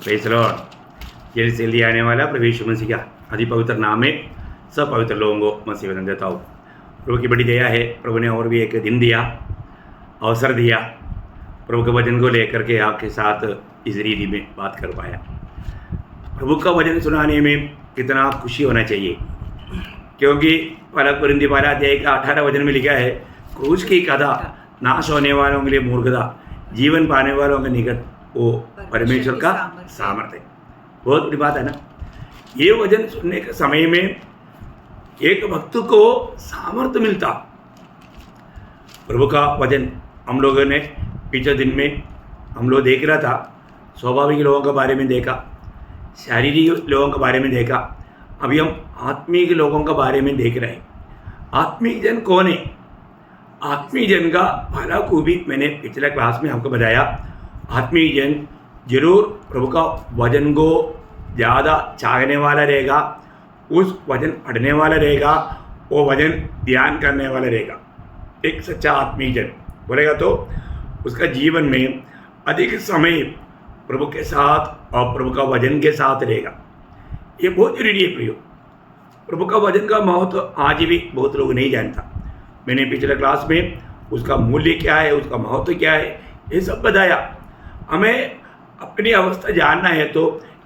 Praise the Lord. जल्द से जल्दी आने वाला प्रभु यीशु मसीह का अति पवित्र नाम में सब पवित्र लोगों को मसीह वंदन देता हूँ। प्रभु की बड़ी दया है, प्रभु ने और भी एक दिन दिया, अवसर दिया, प्रभु के वचन को लेकर के आपके साथ इस रीति में बात कर पाया। प्रभु का वचन सुनाने में कितना खुशी होना चाहिए, क्योंकि पहला कुरिन्थी 12 अध्याय का 18 वचन में लिखा है, क्रूस की कथा नाश होने वालों के लिए मूर्खता, जीवन पाने वालों के निकट वो परमेश्वर का सामर्थ्य। बहुत बड़ी बात है ना। ये वचन सुनने के समय में एक भक्त को सामर्थ्य मिलता। प्रभु का वचन हम लोगों ने पिछले दिन में हम लोग देख रहा था, स्वाभाविक लोगों के बारे में देखा, शारीरिक लोगों के बारे में देखा, अभी हम आत्मिक लोगों के बारे में देख रहे हैं। आत्मिक जन कौन है? आत्मिक जन का पहला खूबी मैंने पिछले क्लास में आपको बताया। आत्मिक जन जरूर प्रभु का वचन को ज़्यादा चाहने वाला रहेगा, उस वचन पढ़ने वाला रहेगा, वो वचन ध्यान करने वाला रहेगा। एक सच्चा आत्मिक जन बोलेगा तो उसका जीवन में अधिक समय प्रभु के साथ और प्रभु का वचन के साथ रहेगा। ये बहुत जरूरी है प्रियो। प्रभु का वचन का महत्व आज भी बहुत लोग नहीं जानता। मैंने पिछले क्लास में उसका मूल्य क्या है, उसका महत्व क्या है, ये सब बताया। हमें अपनी अवस्था जानना है तो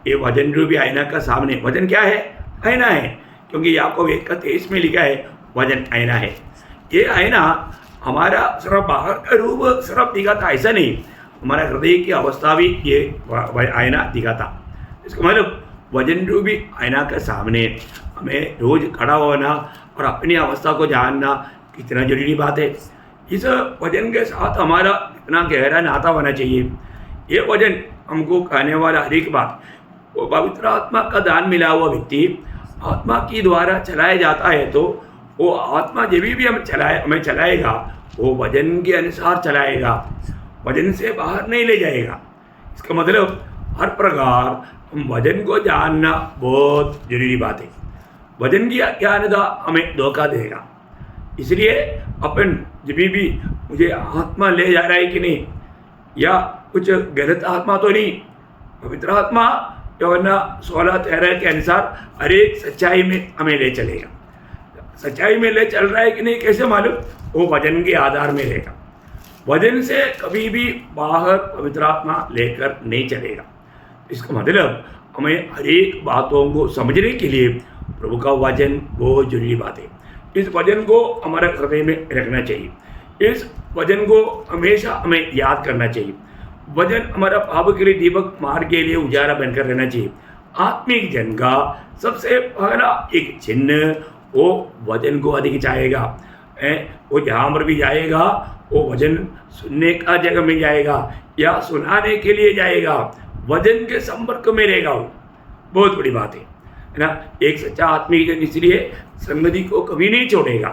ये वचन रूपी आईना का सामने, वचन क्या है? आईना है, क्योंकि याकूब 1:23 में लिखा है वचन आईना है। ये आईना हमारा सिर्फ बाहर का रूप सिर्फ दिखाता, ऐसा नहीं, हमारा हृदय की अवस्था भी ये आईना दिखाता। इसका मतलब वचन रूपी आईना के सामने हमें रोज खड़ा होना और अपनी अवस्था को जानना कितना जरूरी बात है। इस वचन के साथ हमारा इतना गहरा नाता होना चाहिए। ये वचन हमको कहने वाला हर एक बात, वो पवित्र आत्मा का दान मिला हुआ व्यक्ति आत्मा की द्वारा चलाया जाता है, तो वो आत्मा जब भी हमें चलाएगा वो वचन के अनुसार चलाएगा, वचन से बाहर नहीं ले जाएगा। इसका मतलब हर प्रकार हम वचन को जानना बहुत जरूरी बात है। वचन की अज्ञानता हमें धोखा देगा। इसलिए अपन जब भी मुझे आत्मा ले जा रहा है कि नहीं, या कुछ गलत आत्मा तो नहीं, पवित्र आत्मा वरना 16:13 के अनुसार हर एक सच्चाई में हमें ले चलेगा। सच्चाई में ले चल रहा है कि नहीं, कैसे मालूम? वो वचन के आधार में रहेगा। वचन से कभी भी बाहर पवित्र आत्मा लेकर नहीं चलेगा। इसका मतलब हमें हर एक बातों को समझने के लिए प्रभु का वचन बहुत जरूरी बात है। इस वचन को हमारे हृदय में रखना चाहिए। इस वचन को हमेशा हमें याद करना चाहिए। वचन हमारा पाप के लिए दीपक, मार्ग के लिए उजाला बनकर रहना चाहिए। आत्मिक जन का सबसे पहला एक चिन्ह वो वचन को अधिक चाहेगा। वो जहाँ पर भी जाएगा वो वचन सुनने का जगह में जाएगा या सुनाने के लिए जाएगा, वचन के संपर्क में रहेगा। वो बहुत बड़ी बात है ना। एक सच्चा आत्मिक जन इसलिए संगति को कभी नहीं छोड़ेगा।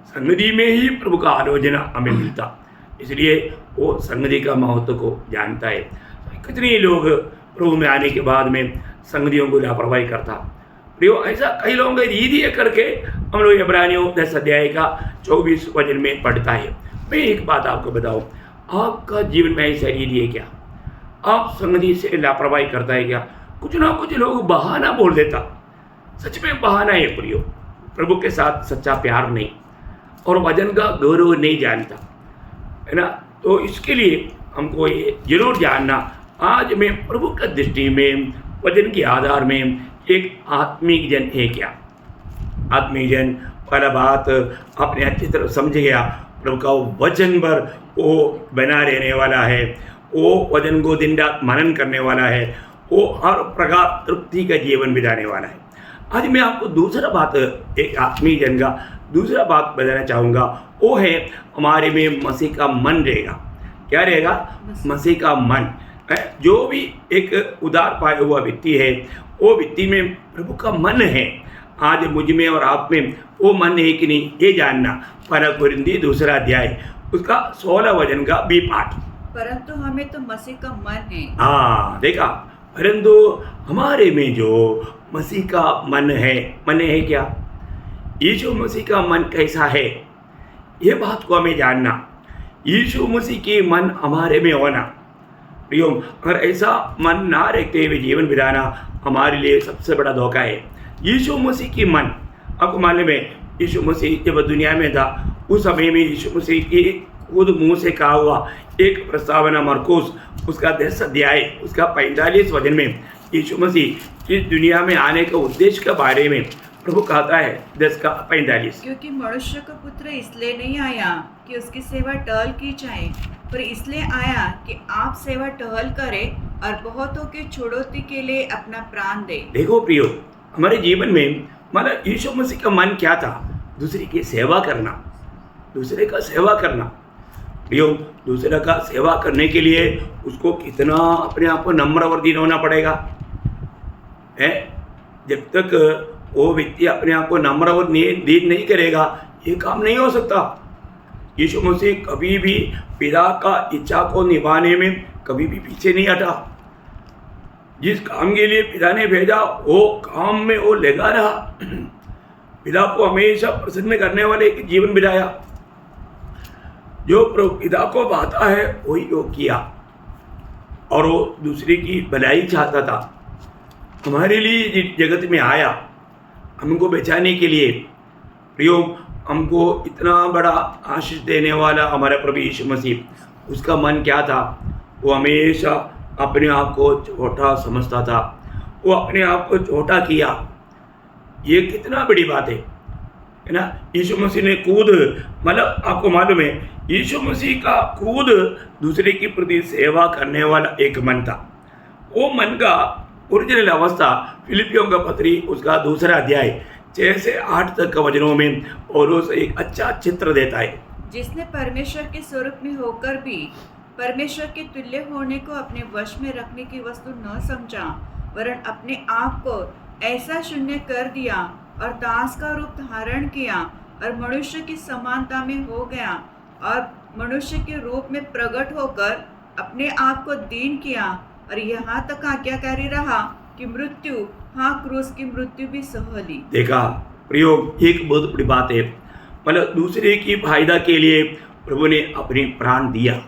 संगति में ही प्रभु का आलोचना हमें मिलता, इसलिए वो संगति का महत्व को जानता है। कितने लोग प्रभु में आने के बाद में संगतियों को लापरवाही करता। प्रियो, ऐसा कई लोगों की रीति करके हम लोग इब्रानियों 10 अध्याय का 24 वचन में पढ़ता है। मैं एक बात आपको बताऊं, आपका जीवन में ऐसा रीति है क्या? आप संगति से लापरवाही करता है क्या? कुछ ना कुछ लोग बहाना बोल देता। सच में बहाना है प्रियो। प्रभु के साथ सच्चा प्यार नहीं और वचन का गौरव नहीं जानता, है ना। तो इसके लिए हमको ये जरूर जानना, आज मैं प्रभु की दृष्टि में वचन के आधार में एक आत्मिक जन है क्या? आत्मिक जन पहला बात अपने अच्छी तरह समझ गया, प्रभु का वचन पर वो बना रहने वाला है, वो वचन को दिन रात मनन करने वाला है, वो हर प्रकार तृप्ति का जीवन बिताने वाला है। आज मैं आपको दूसरा बात, एक आत्मिक जन का दूसरा बात बताना चाहूँगा, वो है हमारे में मसीह का मन रहेगा। क्या रहेगा? मसीह का मन। जो भी एक उदार पाया हुआ व्यक्ति है, वो व्यक्ति में प्रभु का मन है। आज मुझ में और आप में वो मन है कि नहीं, ये जानना। पहला कुरिन्थी 2 अध्याय उसका 16 वचन का भी पाठ। परंतु हमें तो मसीह का मन है। हाँ, देखा, परंतु हमारे में जो मसीह का मन है क्या? यीशु मसीह का मन कैसा है, ये बात को हमें जानना। यीशु मसीह के मन हमारे में होना। प्रियो, अगर ऐसा मन ना रखते हुए जीवन बिताना हमारे लिए सबसे बड़ा धोखा है। यीशु मसीह की मन, आपको मालूम है यीशु मसीह जब दुनिया में था उस समय में यीशु मसीह की खुद मुंह से कहा हुआ एक प्रस्तावना मरकुस उसका 10 अध्याय उसका 45 वचन में यीशु मसीह इस दुनिया में आने के उद्देश्य के बारे में प्रभु कहता है 10 का 45। क्योंकि मनुष्य का पुत्र इसलिए नहीं आया कि उसकी सेवा टहल की जाए, पर इसलिए आया कि आप सेवा टहल करें और बहुतों के छुड़ौती के लिए अपना प्राण दे। देखो प्रियो, हमारे जीवन में मतलब यीशु मसीह का मन क्या था? दूसरे की सेवा करना, दूसरे का सेवा करना। प्रियो, दूसरे का सेवा करने के लिए उसको कितना अपने आप को नम्र और दीन होना पड़ेगा है। जब तक वो व्यक्ति अपने आप को नम्र और दीन नहीं करेगा ये काम नहीं हो सकता। यीशु मसीह कभी भी पिता का इच्छा को निभाने में कभी भी पीछे नहीं हटा। जिस काम के लिए पिता ने भेजा वो काम में वो लगा रहा। पिता को हमेशा प्रसन्न करने वाले एक जीवन बिताया। जो पिता को भाता है वही वो किया और वो दूसरे की भलाई चाहता था। हमारे लिए जगत में आया हमको बचाने के लिए। प्रियो, हमको इतना बड़ा आशीष देने वाला हमारा प्रभु यीशु मसीह, उसका मन क्या था? वो हमेशा अपने आप को छोटा समझता था। वो अपने आप को छोटा किया। ये कितना बड़ी बात है ना। यीशु मसीह ने खुद मतलब आपको मालूम है यीशु मसीह का खुद दूसरे की प्रति सेवा करने वाला एक मन था। वो मन का ओरिजिनल अवस्था फिलिपियों का पत्री उसका 2 अध्याय 6 से 8 तक के वचनों में और उसे एक अच्छा चित्र देता है। जिसने परमेश्वर के स्वरूप में होकर भी परमेश्वर के तुल्य होने को अपने वश में रखने की वस्तु न समझा, वरन अपने आप को ऐसा शून्य कर दिया और दास का रूप धारण किया और मनुष्य की समानता में हो गया और मनुष्य के रूप में प्रकट होकर अपने आप को दीन किया और यहाँ तक आज्ञाकारी रहा कि मृत्यु, हाँ क्रूस की मृत्यु भी सह ली। देखा प्रयोग, एक बहुत बड़ी बात है। मतलब दूसरे की फायदा के लिए प्रभु ने अपनी प्राण दिया।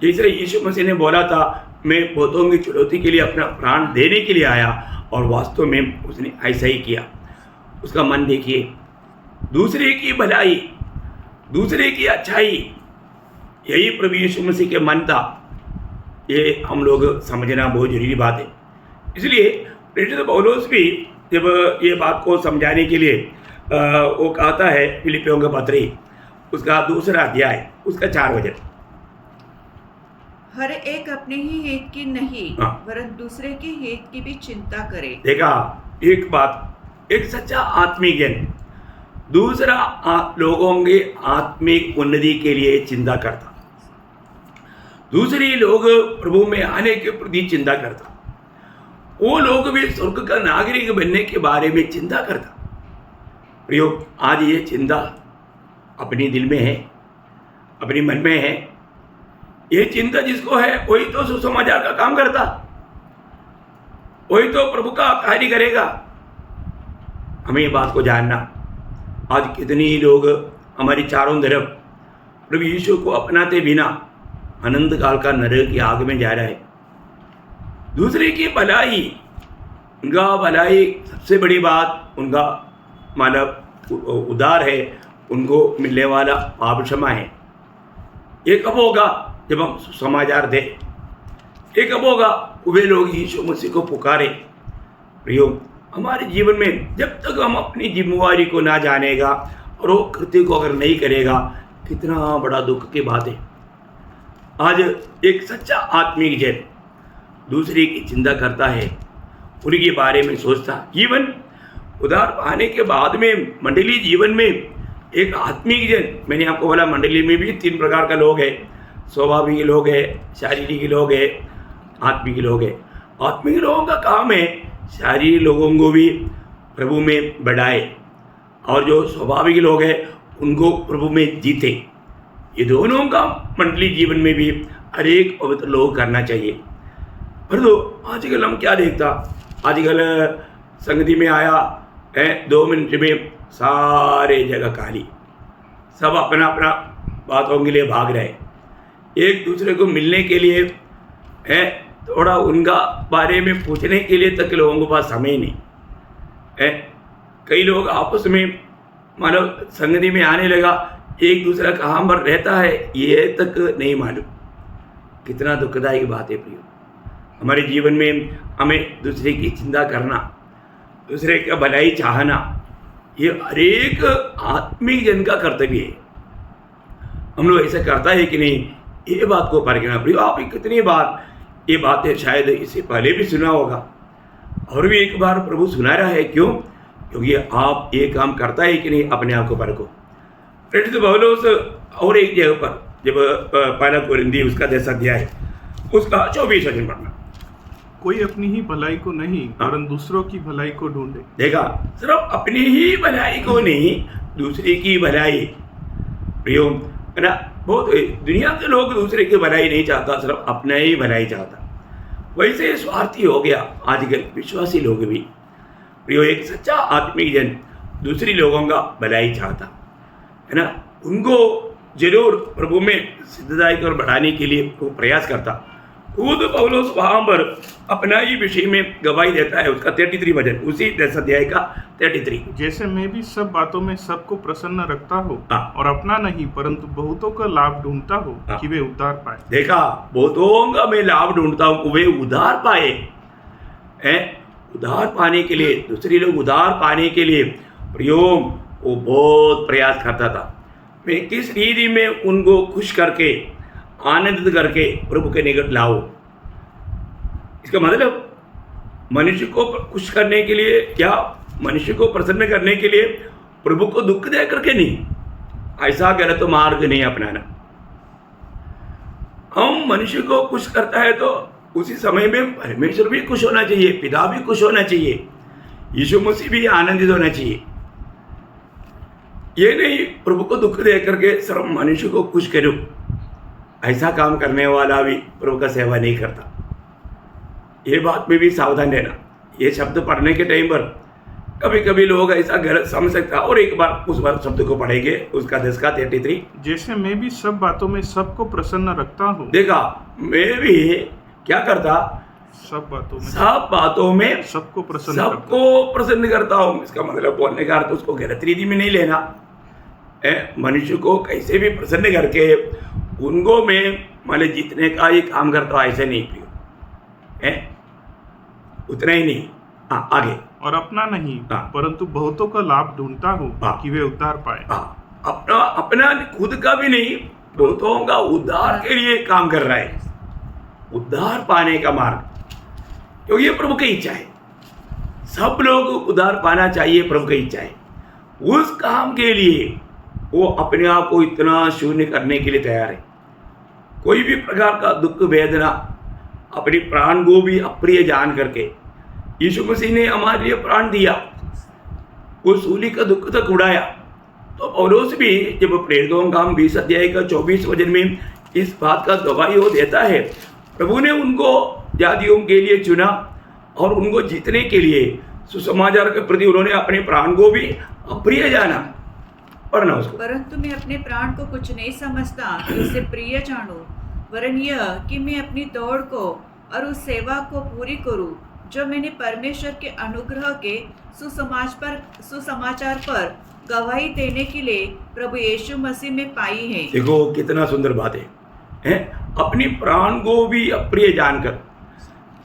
जैसे यीशु मसीह ने बोला था मैं बहुतों की छुड़ौती के लिए अपना प्राण देने के लिए आया, और वास्तव में उसने ऐसा ही किया। उसका मन देखिए, दूसरे की भलाई, दूसरे की अच्छाई, यही प्रभु यीशु मसीह के मन था। ये हम लोग समझना बहुत जरूरी बात है। इसलिए प्रेरित पौलुस भी जब ये बात को समझाने के लिए वो कहता है फिलिपियों का पत्री उसका 2 अध्याय उसका 4 वचन, हर एक अपने ही हित की नहीं वरन दूसरे के हित की भी चिंता करे। देखा एक बात, एक सच्चा आत्मिक जन दूसरा लोगों के आत्मिक उन्नति के लिए चिंता करता, दूसरे लोग प्रभु में आने के प्रति चिंता करता, वो लोग भी स्वर्ग का नागरिक बनने के बारे में चिंता करता। प्रियो, आज ये चिंता अपने दिल में है, अपने मन में है। ये चिंता जिसको है वही तो सुसमाचार का काम करता, वही तो प्रभु का कार्य करेगा। हमें ये बात को जानना, आज कितने ही लोग हमारी चारों तरफ प्रभु यीशु को अपनाते बिना अनंत काल का नरक की आग में जा रहा है। दूसरे की भलाई, उनका भलाई सबसे बड़ी बात, उनका मतलब उदार है, उनको मिलने वाला पाप क्षमा है। ये कब होगा? जब हम समाचार दें। ये कब होगा? वे लोग यीशु मसीह को पुकारे। प्रियो, हमारे जीवन में जब तक हम अपनी जिम्मेवारी को ना जानेगा और वो कृत्य को अगर नहीं करेगा, कितना बड़ा दुख की बात है। आज एक सच्चा आत्मिक जन दूसरे की चिंता करता है, उनके बारे में सोचता। जीवन उधार पाने के बाद में मंडली जीवन में एक आत्मिक जन, मैंने आपको बोला मंडली में भी 3 प्रकार का लोग हैं, स्वाभाविक लोग हैं, शारीरिक लोग हैं, आत्मिक लोग हैं। आत्मिक लोगों का काम है शारीरिक लोगों को भी प्रभु में बढ़ाए, और जो स्वाभाविक लोग हैं उनको प्रभु में जीते। ये दोनों का मंडली जीवन में भी हर एक पवित्र लोग करना चाहिए। परंतु आजकल हम क्या देखता, आजकल संगति में आया है 2 मिनट में सारे जगह खाली, सब अपना अपना बातों के लिए भाग रहे। एक दूसरे को मिलने के लिए है, थोड़ा उनका बारे में पूछने के लिए तक लोगों के पास समय नहीं है। कई लोग आपस में मानो संगति में आने लगा, एक दूसरा कहाँ पर रहता है ये तक नहीं मालूम। कितना दुखदायक बात है प्रियो। हमारे जीवन में हमें दूसरे की चिंता करना, दूसरे का भलाई चाहना, ये हर एक आत्मिक जन का कर्तव्य है। हम लोग ऐसा करता है कि नहीं, ये बात को परखना प्रियो। आप कितनी बार ये बातें शायद इससे पहले भी सुना होगा, और भी एक बार प्रभु सुना रहा है। क्यों? क्योंकि आप ये काम करता है कि नहीं, अपने आप को परखो। प्रेरित पौलुस और एक जगह पर जब पहला कोरिन्थी उसका 10 अध्याय उसका 24 वचन पढ़ना। कोई अपनी ही भलाई को नहीं वरन दूसरों की भलाई को ढूंढे। देखा, सिर्फ अपनी ही भलाई को नहीं, दूसरे की भलाई। प्रियो है ना, बहुत दुनिया के लोग दूसरे की भलाई नहीं चाहता, सिर्फ अपना ही भलाई चाहता। वैसे स्वार्थी हो गया आजकल विश्वासी लोग भी। प्रियो, एक सच्चा आत्मिक जन दूसरी लोगों का भलाई चाहता है ना, उनको जरूर प्रभु में सिद्धदायक और बढ़ाने के लिए वो प्रयास करता। खुद पौलुस वहाँ पर अपना ही विषय में गवाही देता है, उसका 33 वचन, उसी 10 अध्याय का 33। जैसे मैं भी सब बातों में सबको प्रसन्न रखता हूँ हाँ। और अपना नहीं परंतु बहुतों का लाभ ढूंढता हूँ हाँ। कि वे उद्धार पाए। देखा, बहुतों का मैं लाभ ढूंढता हूँ, वे उद्धार पाए। उद्धार पाने के लिए, दूसरे लोग उद्धार पाने के लिए प्रियो वो बहुत प्रयास करता था। मैं किस रीति में उनको खुश करके, आनंदित करके प्रभु के निकट लाऊं। इसका मतलब मनुष्य को खुश करने के लिए या मनुष्य को प्रसन्न करने के लिए प्रभु को दुख दे करके नहीं, ऐसा गलत मार्ग नहीं अपनाना। हम मनुष्य को खुश करता है तो उसी समय में परमेश्वर भी खुश होना चाहिए, पिता भी खुश होना चाहिए, यीशु मसीह भी आनंदित होना चाहिए। ये नहीं प्रभु को दुख दे करके सिर्फ मनुष्य को खुश करो, ऐसा काम करने वाला भी प्रभु का सेवा नहीं करता। ये बात में भी सावधान रहना। ये शब्द पढ़ने के टाइम पर कभी कभी लोग ऐसा गलत समझ सकता। और एक बार उस बार शब्द को पढ़ेंगे, उसका 10 का 33। जैसे मैं भी सब बातों में सबको प्रसन्न रखता हूँ। देखा, मैं भी क्या करता, सब बातों में सबको प्रसन्न करता हूँ। इसका मतलब बोलने का अर्थ उसको गलत रीति में नहीं लेना। मनुष्य को कैसे भी प्रसन्न करके उनको मैं मतलब जीतने का ये काम करता हूँ, ऐसे नहीं प्रियो। उतना ही नहीं, आगे। और अपना नहीं परंतु बहुतों का लाभ ढूंढता हूँ कि वे उद्धार पाए। अपना खुद का भी नहीं, बहुतों का उद्धार के लिए काम कर रहा है, उद्धार पाने का मार्ग। क्योंकि ये प्रभु की इच्छा है, सब लोग उद्धार पाना चाहिए, प्रभु की इच्छा है। उस काम के लिए वो अपने आप को इतना शून्य करने के लिए तैयार है। कोई भी प्रकार का दुख वेदना, अपने प्राण को भी अप्रिय जान करके यीशु मसीह ने हमारे लिए प्राण दिया, वो सूली का दुख तक उड़ाया। तो पौलुस भी जब प्रेरितों का 20 अध्याय का 24 वचन में इस बात का गवाही वो देता है, प्रभु ने उनको जातियों के लिए चुना और उनको जीतने के लिए सुसमाचार के प्रति उन्होंने अपने प्राण को भी अप्रिय जाना। पढ़ना उसको। परंतु मैं अपने प्राण को कुछ नहीं समझता कि उसे प्रिय जानूं, वरन यह कि मैं अपनी दौड़ को और उस सेवा को पूरी करूं जो मैंने परमेश्वर के अनुग्रह के सुसमाचार पर गवाही देने के लिए प्रभु यीशु मसीह में पाई है। देखो कितना सुंदर बात है? अपनी प्राण को भी अप्रिय जानकर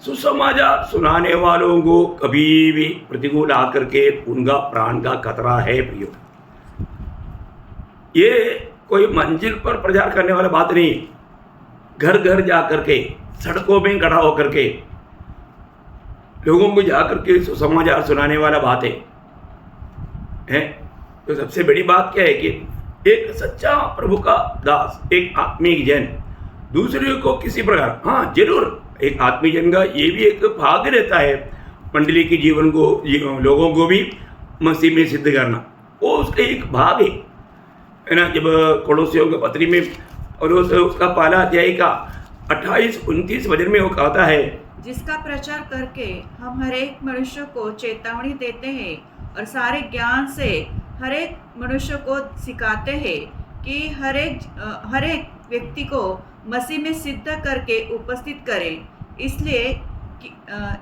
सुसमाचार सुनाने वालों को कभी भी प्रतिकूल आकर के उनका प्राण का खतरा है प्रियो। ये कोई मंजिल पर प्रचार करने वाला बात नहीं, घर घर जा करके, सड़कों में खड़ा होकर के लोगों को जाकर के सुसमाचार सुनाने वाला बात है। तो सबसे बड़ी बात क्या है कि एक सच्चा प्रभु का दास, एक आत्मिक जन दूसरे को किसी प्रकार, हाँ जरूर एक आत्मिक जन का ये भी एक भाग रहता है मंडली के जीवन को, लोगों को भी मसीह में सिद्ध करना, वो उसका एक भाग है ना। जब कोलोसियों के पत्री में और उसका पहला अध्याय का 28-29 वचन में वो कहता है, जिसका प्रचार करके हम हर एक मनुष्य को चेतावनी देते हैं और सारे ज्ञान से हर एक मनुष्य को सिखाते हैं कि हर एक व्यक्ति को मसीह में सिद्ध करके उपस्थित करे।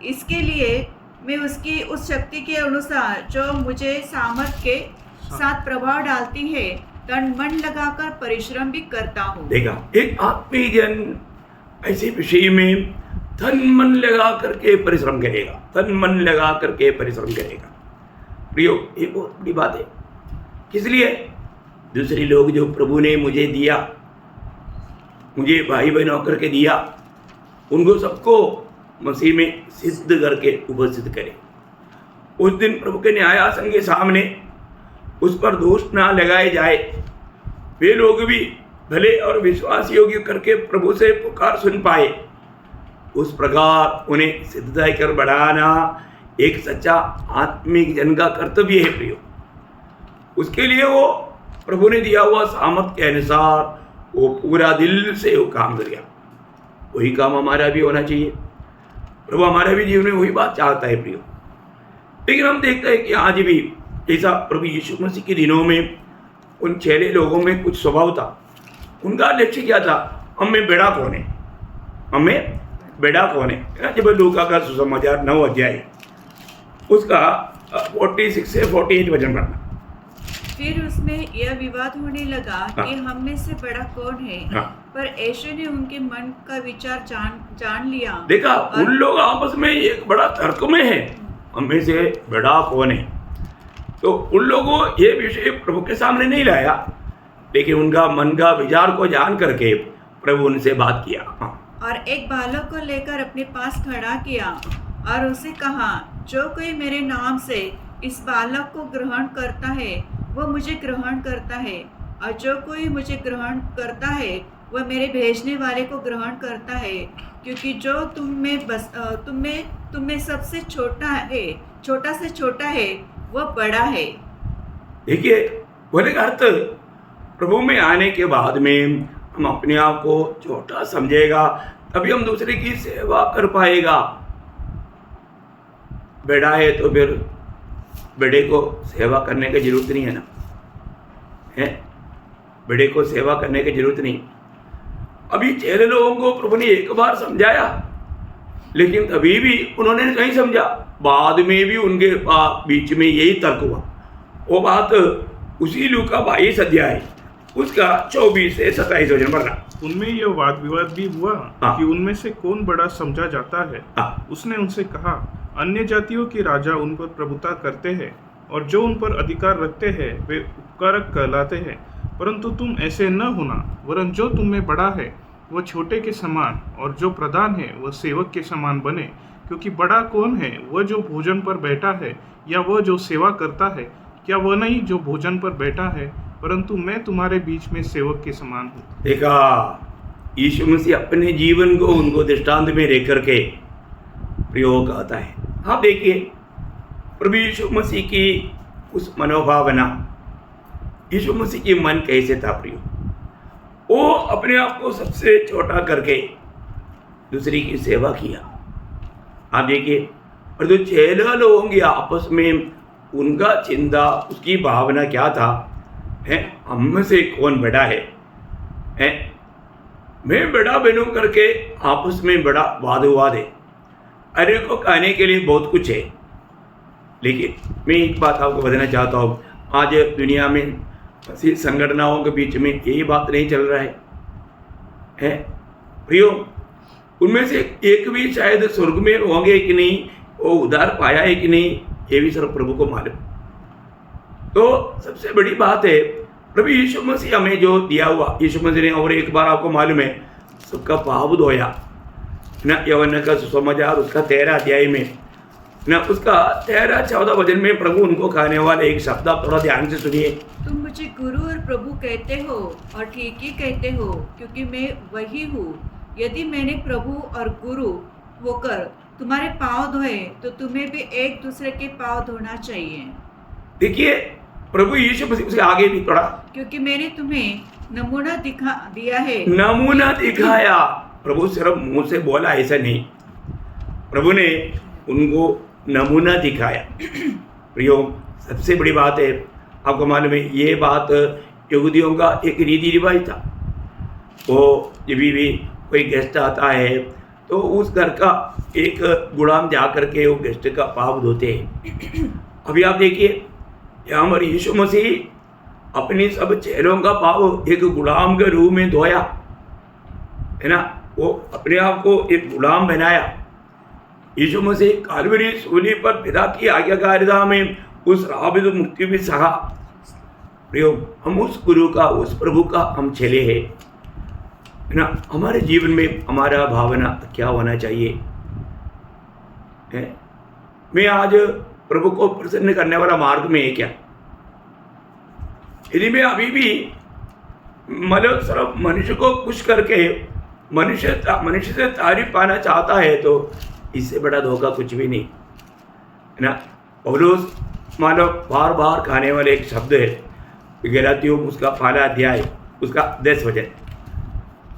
इसके लिए मैं उसकी उस शक्ति के अनुसार जो मुझे सामर्थ के साथ प्रभाव डालती है तन मन लगाकर परिश्रम भी करता हूँ। देखा, एक आत्मीय जन ऐसे विषय में तन मन लगा करके परिश्रम करेगा, तन मन लगा करके परिश्रम करेगा। प्रियो, ये बहुत बड़ी बात है। किस लिए? दूसरे लोग जो प्रभु ने मुझे दिया, मुझे भाई बहन होकर के दिया, उनको सबको मसीह में सिद्ध करके उपस्थित करे। उस दिन प्रभु के न्यायासन के सामने उस पर दोष ना लगाए जाए, वे लोग भी भले और विश्वास योग्य करके प्रभु से पुकार सुन पाए, उस प्रकार उन्हें सिद्धता कर बढ़ाना एक सच्चा आत्मिक जन का कर्तव्य है। प्रियो, उसके लिए वो प्रभु ने दिया हुआ सामर्थ के अनुसार वो पूरा दिल से वो काम करेगा। वही काम हमारा भी होना चाहिए। प्रभु हमारे भी जीवन में वही बात चाहता है। प्रियो, लेकिन हम देखते हैं कि आज भी ऐसा प्रभु यीशु मसीह के दिनों में उन 6 लोगों में कुछ स्वभाव था। उनका लक्ष्य क्या था? हमें बेड़ा कौन है, हमें बेड़ा कौन है। जब लूका का सुसमाचार 9 अध्याय उसका 46 से 48 वचन पढ़ना। फिर उसमें यह विवाद होने लगा कि हम में से बड़ा कौन है। पर यीशु ने उनके मन का विचार जान लिया। देखा, उन लोग आपस में एक बड़ा तर्क में है, हम में से बड़ा कौन है। तो उन लोगों ये विषय प्रभु के सामने नहीं लाया, लेकिन उनका मन का विचार को जान करके प्रभु उनसे बात किया। और एक बालक को लेकर अपने पास खड़ा किया और उसे कहा, जो कोई मेरे नाम से इस बालक को ग्रहण करता है वह मुझे ग्रहण करता है, और जो कोई मुझे ग्रहण करता है वह मेरे भेजने वाले को ग्रहण करता है। क्योंकि जो तुम में सबसे छोटा से छोटा है वह बड़ा है। देखिए, बोले का अर्थ प्रभु में आने के बाद में हम अपने आप को छोटा समझेगा, तभी हम दूसरे की सेवा कर पाएगा। बेड़ा है तो फिर बेड़े को सेवा करने की जरूरत नहीं है ना, है? बेड़े को सेवा करने की जरूरत नहीं। अभी 6 लोगों को प्रभु ने एक बार समझाया, लेकिन तभी भी उन्होंने नहीं समझा। बाद में भी उनके बीच में यही तर्क हुआ। वो बात उसी लूका 22 अध्याय उसका 24 से 27 वचन पढ़ना। उनमें यह वाद विवाद भी हुआ कि उनमें से कौन बड़ा समझा जाता है। उसने उनसे कहा, अन्य जातियों के राजा उन पर प्रभुता करते हैं, और जो उन पर अधिकार रखते हैं वे उपकारक कहलाते हैं। परंतु तुम ऐसे न होना, वरन जो तुम में बड़ा है वह छोटे के समान, और जो प्रधान है वह सेवक के समान बने। क्योंकि बड़ा कौन है, वह जो भोजन पर बैठा है या वह जो सेवा करता है? क्या वह नहीं जो भोजन पर बैठा है? परंतु मैं तुम्हारे बीच में सेवक के समान हूँ। देखा, यीशु मसीह अपने जीवन को उनको दृष्टांत में रख करके प्रयोग कहता है। हाँ, देखिए, प्रभु यीशु मसीह की उस मनोभावना, यीशु मसीह की मन कैसे था प्रियो? वो अपने आप को सबसे छोटा करके दूसरी की सेवा किया। आप देखिए, और जो 6 लोग होंगे आपस में उनका चिंता, उसकी भावना क्या था? है, हम में से कौन बड़ा है? मैं बड़ा बनूं करके आपस में बड़ा वाद विवाद है। अरे को कहने के लिए बहुत कुछ है, लेकिन मैं एक बात आपको बताना चाहता हूँ। आज दुनिया में ऐसी संगठनाओं के बीच में यही बात नहीं चल रहा है प्रियो? उनमें से एक भी शायद स्वर्ग में होंगे कि नहीं, वो उद्धार पाया है कि नहीं, ये भी सिर्फ प्रभु को मालूम। तो सबसे बड़ी बात है, प्रभु यीशु मसीह हमें जो दिया हुआ, यीशु मसीह ने, और एक बार आपको मालूम है, सबका पाप धोया ना। यूहन्ना का सुसमाचार उसका 13 अध्याय में ना, उसका 13-14 वचन में प्रभु उनको खाने वाले एक शब्द आप थोड़ा ध्यान से सुनिए। तुम मुझे गुरु और प्रभु कहते हो, और ठीक ही कहते हो, क्योंकि मैं वही हूँ। यदि मैंने प्रभु और गुरु होकर तुम्हारे पाँव धोए, तो तुम्हें भी एक दूसरे के पाँव धोना चाहिए। देखिए, प्रभु यीशु मसीह उसके आगे भी पढ़ा, क्योंकि मैंने तुम्हें नमूना दिया है। नमूना दिखाया। प्रभु सिर्फ मुंह से बोला ऐसा नहीं, प्रभु ने उनको नमूना दिखाया। प्रियो, सबसे बड़ी बात है, आपको मालूम है, ये बात यहूदियों का एक रीति रिवाज था। वो जब भी कोई गेस्ट आता है तो उस घर का एक गुलाम जा करके वो गेस्ट का पाप धोते हैं। अभी आप देखिए यहाँ हमारे यीशु मसीह अपनी सब चेहरों का पाप एक गुलाम के रूप में धोया है ना, वो अपने आप को एक गुलाम बनाया। यीशु मसीह कालवरी सूली पर पिता की आज्ञाकारिता में उस राबिद मृत्यु भी सहा। प्रियो, हम उस गुरु का, उस प्रभु का हम चेले हैं है ना। हमारे जीवन में हमारा भावना क्या होना चाहिए है? मैं आज प्रभु को प्रसन्न करने वाला मार्ग में है क्या? यदि मैं अभी भी मतलब सिर्फ मनुष्य को खुश करके मनुष्य से तारीफ पाना चाहता है तो इससे बड़ा धोखा कुछ भी नहीं है ना। पौलुस मानो बार बार खाने वाले एक शब्द है, गलातियों उसका पहला अध्याय उसका 10 वचन,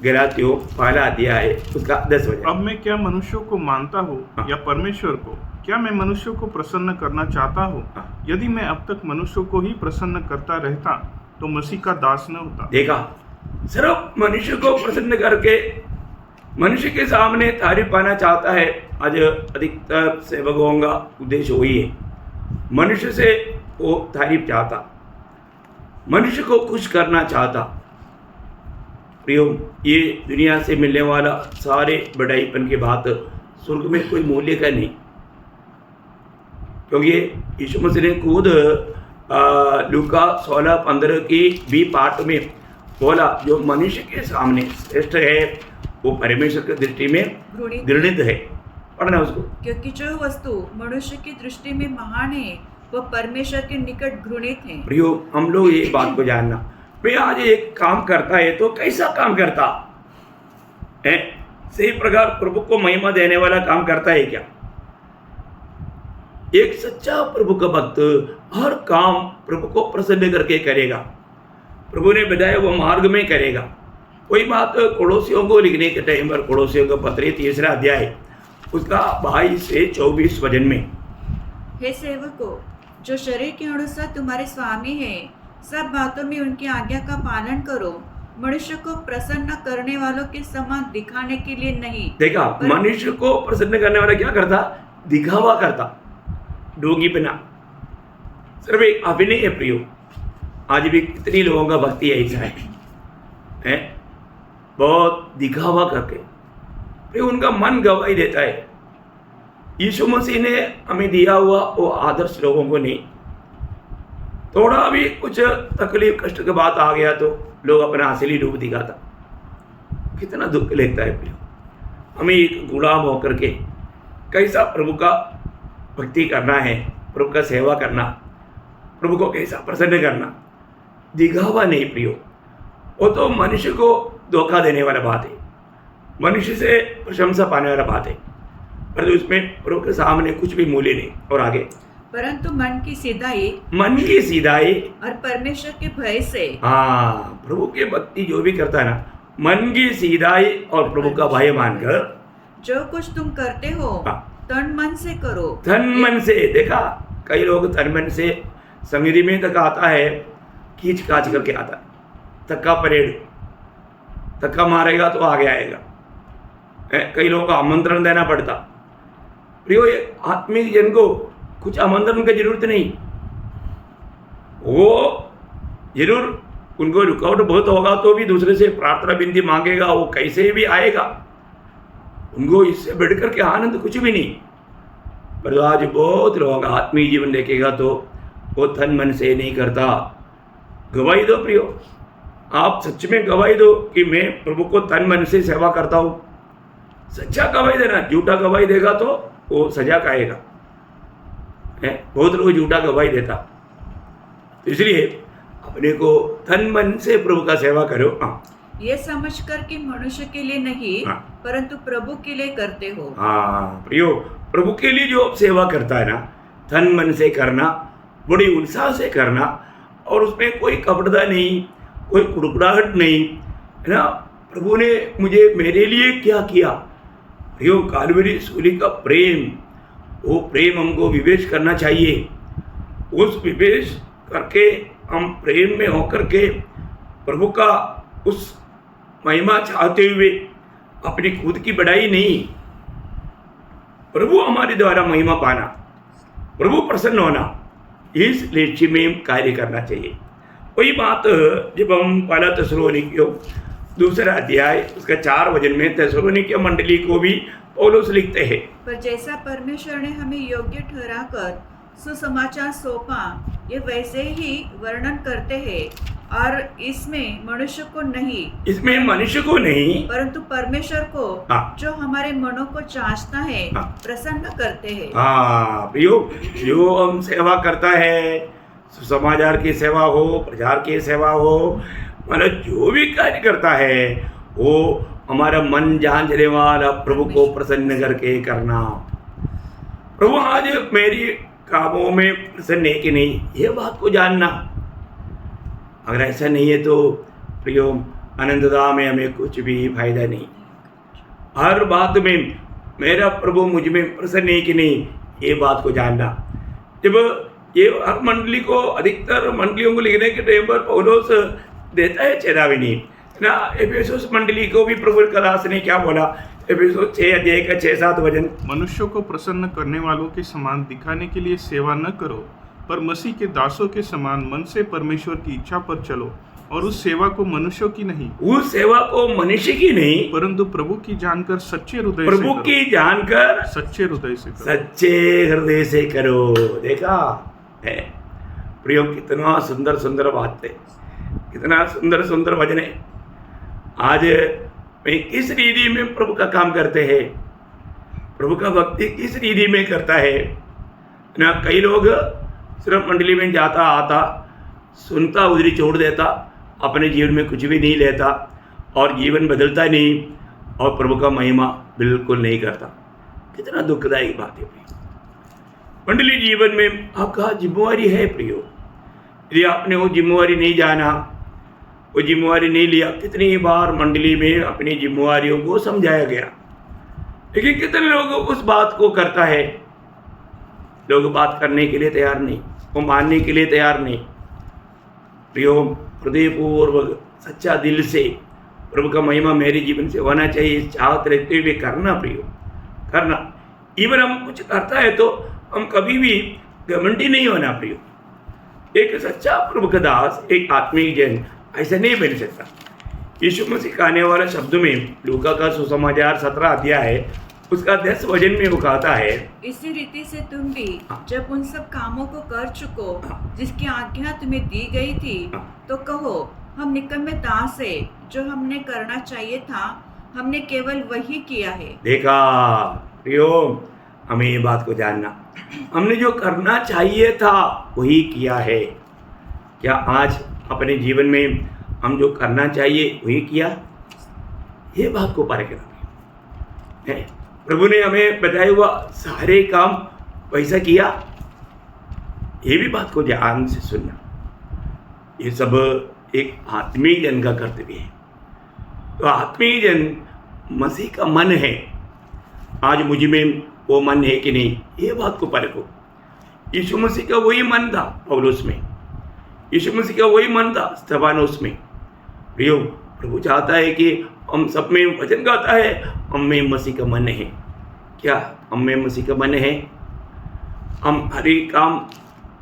गलातियों पहला अध्याय उसका 10 वचन। अब मैं क्या मनुष्यों को मानता हूँ या परमेश्वर को? क्या मैं मनुष्यों को प्रसन्न करना चाहता हूँ? यदि मैं अब तक मनुष्यों को ही प्रसन्न करता रहता तो मसीह का दास न होता। देखा, सिर्फ मनुष्य को प्रसन्न करके मनुष्य के सामने तारीफ पाना चाहता है। आज अधिकतर सेवकों का उद्देश्य वही है, मनुष्य से वो तारीफ चाहता, मनुष्य को खुश करना चाहता। प्रियो, ये दुनिया से मिलने वाला सारे बढ़ाईपन की बात स्वर्ग में कोई मूल्य का नहीं, क्योंकि यीशु मसीह ने खुद लूका 16:15 की बी पाठ में बोला, जो मनुष्य के सामने श्रेष्ठ है वो परमेश्वर की दृष्टि में घृणित है। पढ़ना उसको। क्योंकि जो वस्तु मनुष्य की दृष्टि में महान है वह परमेश्वर के निकट घृणित है। प्रियो, हम लोग ये बात को जानना, मैं आज एक काम करता है तो कैसा काम करता है? सही प्रकार प्रभु को महिमा देने वाला काम करता है क्या? एक सच्चा प्रभु का भक्त हर काम प्रभु को प्रसन्न करके करेगा, प्रभु ने बताया वो मार्ग में करेगा। कोई बात कोलोसियों को लिखने के टाइम पर, कोलोसियों का पत्र 3 अध्याय उसका 22 से 24 वचन में, हे सेवकों, जो शरीर के अनुसार तुम्हारे स्वामी है, सब बातों में उनकी आज्ञा का पालन करो, मनुष्य को प्रसन्न करने वालों के समान दिखाने के लिए नहीं। देखा, मनुष्य को प्रसन्न करने वाला क्या करता? दिखावा करता, डोगी बना, सिर्फ एक अभिनय है। प्रियो, आज भी कितनी लोगों का भक्ति ऐसा है, बहुत दिखावा करके फिर उनका मन गवाही देता है। यीशु मसीह ने हमें दिया हुआ वो आदर्श लोगों को नहीं। थोड़ा भी कुछ तकलीफ कष्ट के बात आ गया तो लोग अपना असली रूप दिखाता, कितना दुख लगता है। प्रियो, हमें एक गुलाम होकर के कैसा प्रभु का भक्ति करना है, प्रभु का सेवा करना, प्रभु को कैसा प्रसन्न करना, दिखावा नहीं प्रियो। वो तो मनुष्य को धोखा देने वाला बात है, मनुष्य से प्रशंसा पाने वाला बात है, पर उसमें प्रभु के सामने कुछ भी मूल्य नहीं। और आगे, परंतु मन की सीधाई और परमेश्वर के भय से। हाँ, प्रभु के भक्ति जो भी करता है ना, मन की सीधाई और प्रभु का भय मानकर जो कुछ तुम करते हो तन मन से करो। तन मन से। देखा, कई लोग तन मन से समिति में तक आता है, खींच काच करके आता है, धक्का परेड, धक्का मारेगा तो आगे आएगा। कई लोगों को आमंत्रण देना पड़ता। प्रियो, आत्मिक जन को कुछ आमंत्रण की जरूरत नहीं, वो जरूर उनको रुकावट बहुत होगा तो भी दूसरे से प्रार्थना विनती मांगेगा, वो कैसे भी आएगा, उनको इससे बढ़कर के आनंद कुछ भी नहीं। पर आज बहुत लोग आत्मीय जीवन देखेगा तो वो तन मन से नहीं करता। गवाही दो प्रियो, आप सच में गवाही दो कि मैं प्रभु को तन मन से सेवा करता हूँ। सच्चा गवाही देना, झूठा गवाही देगा तो वो सजा खाएगा। बहुत लोग झूठा गवाही देता, तो इसलिए अपने को तन मन से प्रभु का सेवा करो। ये समझकर कि मनुष्य के लिए नहीं परंतु प्रभु के लिए करते हो। हाँ प्रियो, प्रभु के लिए जो सेवा करता है ना, तन मन से करना, बड़ी उत्साह से करना, और उसमें कोई कपड़ता नहीं, कोई कुड़कुड़ाहट नहीं, है ना। प्रभु ने मुझे मेरे लिए क्या किया, प्रियो, कालवरी सूली का प्रेम, वो प्रेम हमको विवेश करना चाहिए। उस विवेश करके हम प्रेम में होकर के प्रभु का उस महिमा चाहते हुए अपनी खुद की बढ़ाई नहीं, प्रभु हमारे द्वारा महिमा पाना, प्रभु प्रसन्न होना, इस लक्ष्य में कार्य करना चाहिए। वही बात जब हम पहला थिस्सलुनीकियों 2 अध्याय उसका 4 वचन में थिस्सलुनीकियों मंडली को भी पौलुस लिखते हैं, पर जैसा परमेश्वर ने हमें योग्य ठहराकर सुसमाचार सौंपा, ये वैसे ही वर्णन करते हैं, और इसमें मनुष्य को नहीं परंतु परमेश्वर को जो हमारे मनों को जांचता है प्रसन्न करते हैं। जो हम सेवा करता है, सुसमाचार की सेवा हो, प्रचार की सेवा हो, मतलब जो भी कार्य करता है वो हमारा मन जांचने वाला प्रभु को प्रसन्न करके करना। प्रभु आज मेरी कामों में प्रसन्न है कि नहीं, ये बात को जानना। अगर ऐसा नहीं है तो प्रियो अनंतता में हमें कुछ भी फायदा नहीं। हर बात में मेरा प्रभु मुझ में प्रसन्न है कि नहीं, ये बात को जानना। जब ये हर मंडली को, अधिकतर मंडलियों को लिखने के टाइम पर पौलुस देता है चेतावनी ना। एफेसुस मंडली को भी प्रभु का दास ने क्या बोला, एफेसुस 6 अध्याय का 6-7 वचन, मनुष्यों को प्रसन्न करने वालों के समान दिखाने के लिए सेवा न करो, पर मसीह के दासों के समान मन से परमेश्वर की इच्छा पर चलो, और उस सेवा को मनुष्यों की नहीं, उस सेवा को मनुष्य की नहीं, परंतु प्रभु की जानकर सच्चे हृदय प्रभु की जानकर सच्चे हृदय से करो। सच्चे हृदय से करो। देखा है प्रियो, कितना सुंदर सुंदर बात है, कितना सुंदर सुंदर वचन है। आज मैं किस रीति में प्रभु का काम करते हैं, प्रभु का भक्ति किस रीति में करता है ना। कई लोग सिर्फ मंडली में जाता आता, सुनता, उधरी छोड़ देता, अपने जीवन में कुछ भी नहीं लेता और जीवन बदलता नहीं, और प्रभु का महिमा बिल्कुल नहीं करता। कितना दुखदायी बात है प्रियो। मंडली जीवन में आपका जिम्मेवारी है प्रियो। यदि आपने वो जिम्मेवारी नहीं जाना, वो जिम्मेवारी नहीं लिया, कितनी बार मंडली में अपनी जिम्मेवारियों को समझाया गया, लेकिन कितने लोग उस बात को करता है। लोग बात करने के लिए तैयार नहीं, वो मानने के लिए तैयार नहीं। प्रियो, हृदयपूर्वक सच्चा दिल से प्रभु का महिमा मेरे जीवन से होना चाहिए, चाहत रहते हुए करना प्रियो, करना। इवन हम कुछ करता है तो हम कभी भी घमंडी नहीं होना प्रियो। एक सच्चा प्रभु का दास, एक आत्मिक जन ऐसा नहीं बन सकता। यीशु मसीह सिखाने वाला शब्द में लूका का सुसमाचार 17 अध्याय है, उसका 10 वचन में वो कहता है, इसी रीति से तुम भी जब उन सब कामों को कर चुको जिसकी आज्ञा तुम्हें दी गई थी, तो कहो हम निकम्मे दास है, जो हमने करना चाहिए था हमने केवल वही किया है। देखा प्रियो, हमें ये बात को जानना, हमने जो करना चाहिए था वही किया है। क्या आज अपने जीवन में हम जो करना चाहिए वही किया? ये बात को परखना है। प्रभु ने हमें बताया हुआ सारे काम वैसा किया, ये भी बात को ध्यान से सुनना। ये सब एक आत्मीय जन का कर्तव्य है। तो आत्मीय जन मसीह का मन है। आज मुझ में वो मन है कि नहीं, ये बात को परखो। यीशु मसीह का वही मन था पौलुस में, यीशु मसीह का वही मन था स्तेफानोस में। प्रियो, प्रभु चाहता है कि हम सब में वचन गाता है, हम में मसीह का मन है। क्या हम में मसीह का मन है? हम हर एक काम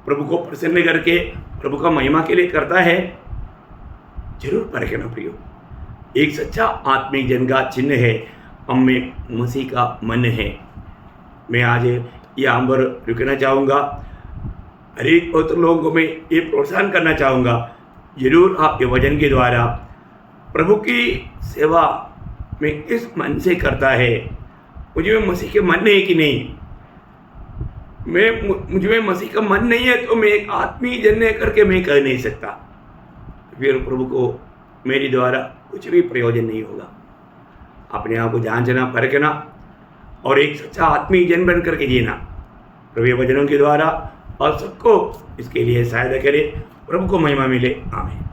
प्रभु को प्रसन्न करके प्रभु का महिमा के लिए करता है? जरूर परखना प्रियो। एक सच्चा आत्मिक जन का चिन्ह है, हम में मसीह का मन है। मैं आज यहाँ पर रुकना चाहूँगा। हर एक पवित्र लोगों में ये प्रोत्साहन करना चाहूँगा, जरूर आप ये वचन के द्वारा प्रभु की सेवा में किस मन से करता है। मुझे में मसीह के मन है कि नहीं? मुझे में मसीह का मन नहीं है तो मैं एक आत्मीय जन करके मैं कह नहीं सकता, फिर प्रभु को मेरे द्वारा कुछ भी प्रयोजन नहीं होगा। अपने आप को जांचना, परखना और एक सच्चा आत्मीय जन बन करके जीना प्रभु वचनों के द्वारा, और सबको इसके लिए सहायता करे। प्रभु को महिमा मिले। आमीन।